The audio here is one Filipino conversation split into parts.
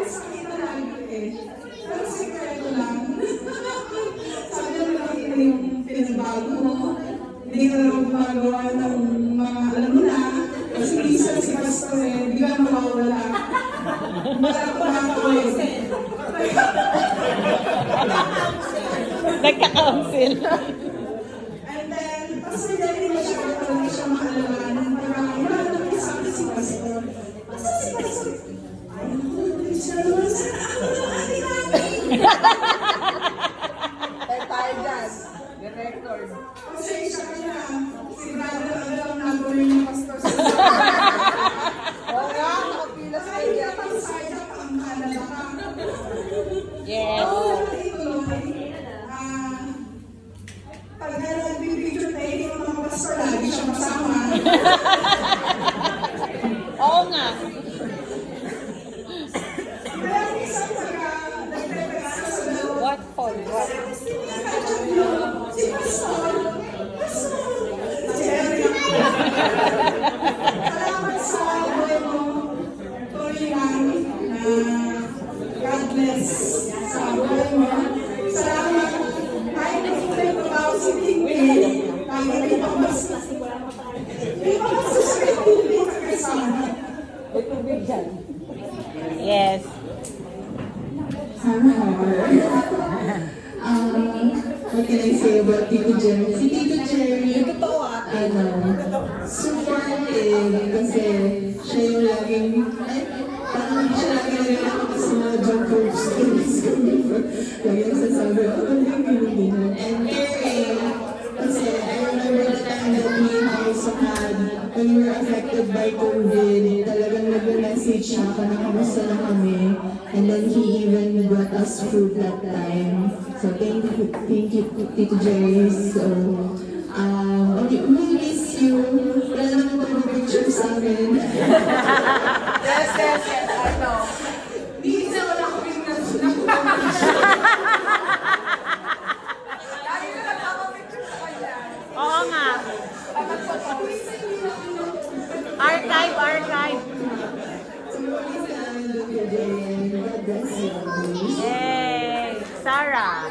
sakita lagi eh. Pero sikreto lang. Sabi na nakita yung pinabago mo. Hindi ka na gumagawa ng mga alam mo na. Kasi minsan si Pastor eh, di ka mawawala. Wala ko nakakawin. Nagka-council. And then, Pastor Jerry na siya, hindi siya maalalahanan. Parang, wala naman sabi si Pastor. Basta si Pastor, ay, siya naman sa ako ng ating namin. Tayo dyan. The record. Pasensya ka na. Si Brother, alam na gawin ni Pastor sa Oo nga, nakapila sa Ay, kanya. pang saya, pang kalala ka. Yes. Oo, ituloy. Pagka nagbibideo tayo, yung mga pastor, lagi siya kasama. Oo nga. Kaya minsan pagka nagpe-pesa sa dalawa, What for? What? si Pastor, Jerry. Salamat sa buhay mo. Tuloy lang na God bless sa buhay mo. Salamat. Kahit nakikita ko ba si Tingin, kahit may pamasa. May pamasa sa Tingin sa kasama. May tubig dyan. Yes. What can I say about Tito Jerry? Si Tito Jerry, Totoo ate. supportive kasi siya yung laging, parang siya laging nagkakita sa mga junk food stories ko. Lagi nagsasabi, ang ganyan. And caring, kasi I remember the time that me and also had, when we were affected by COVID, talagang nag-message siya ako na kamusta na kami. And then he even brought us food that time. So thank you, Tito Jerry. So, we miss you. Wala naman pag-picture sa amin. Yes, yes, yes. I know. Minsan wala ko rin Lagi na nagpapapicture sa kanya. Oo nga. Dapat po to. Archive, archive. God bless you. Yay! Sarah.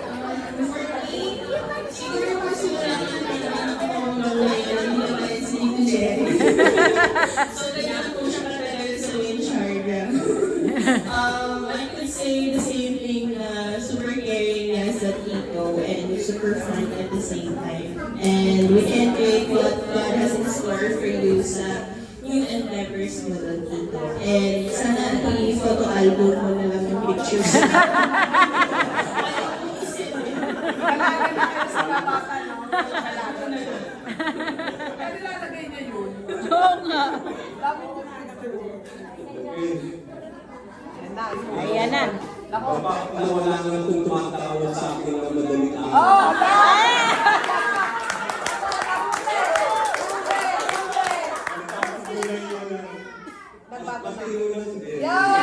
So, kaya po siya talaga sa Wincharga. I could say the same thing na super caring as a Tito and super fun at the same time. And we can't wait what God has in store for you sa new endeavors mo doon, Tito. And sana i-photo album mo na lang yung pictures. Dalaga na kayo sa babata, no? Dalaga na yun. Kaya nilalagay niya yun. Oo nga. Dami niyo picture. Yan na. Ayan na. Nako. Bakit nawala nga itong tumatawag sa akin ng madaling araw? Oh, Pati yung hindi. yeah!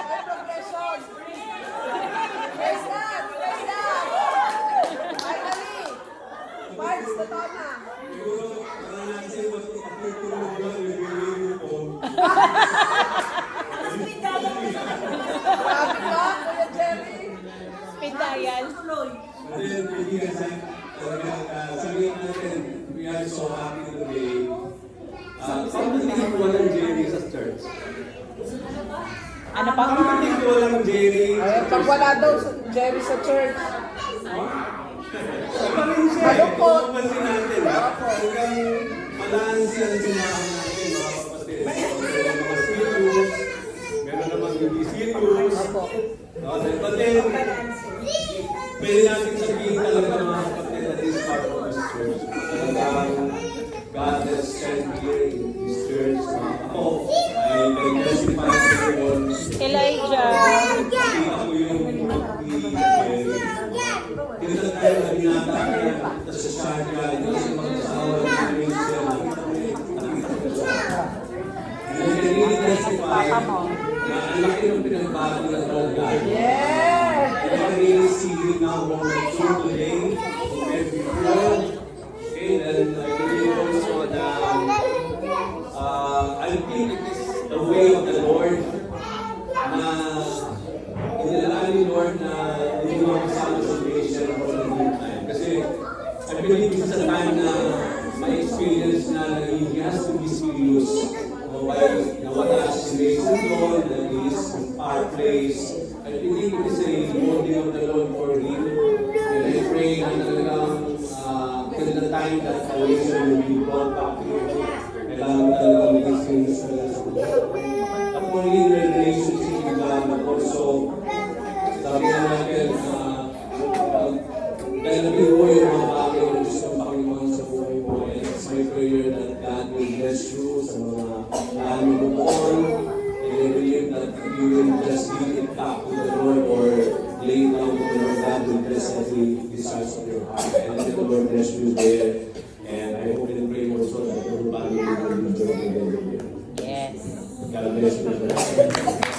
May progression. Praise God! Praise God! Finally! Parts, totoo na. Siguro, wala natin sa'yo matutulog na nilagay ko. Grabe ka, Kuya Jerry. Speed dial. And then, kaibigan sa talagang sabihin natin, we are so happy today. Paano natin walang Jerry sa church? Ano pa? Paano natin walang Jerry Ayun, pag wala daw si Jerry sa church. Pa rin siya. Malungkot. Mapansin natin. Hanggang balanse ang sinahan natin, mga kapatid. Meron naman serious, meron naman hindi serious. But then, pwede natin sabihin talaga mga kapatid that is part of this church. Talagang God has sent here in this church. Ako, I can testify to everyone. Elijah. Nakita ko yung ni Jerry. Tinatag tayo na binata niya, tapos sa Sharga, ito sa mga asawa ni Rachel, nakita ko siya. And I can really testify na ang laki ng pinagbago ng Olga. Yeah! And I can really see you now more mature today compared before. Okay, then I believe also that I think it is the the way of the Lord na inilaan ni Lord na hindi mo kasama sa nation for a long time. Kasi I believe this is a time na may experience na he has to be serious. While nawala si Mason Lord, that is our place. I believe it is a bonding of the Lord for him. And I pray na talagang till the time that salvation will be brought back to him. Kailangan talagang maging serious na lang sa Lord. At maging relationship with God, but also sabi nga natin, dahil nabiho yung mga bagay na gusto ng Panginoon sa buhay mo. And it's my prayer that God will bless you sa mga plano mo on. And I believe that you will just give it back to the Lord or lay it down to the Lord. God will bless every desires of your heart. And let the Lord bless you there. And I hope and pray also that your family will enjoy the day with you. Yes. God bless you.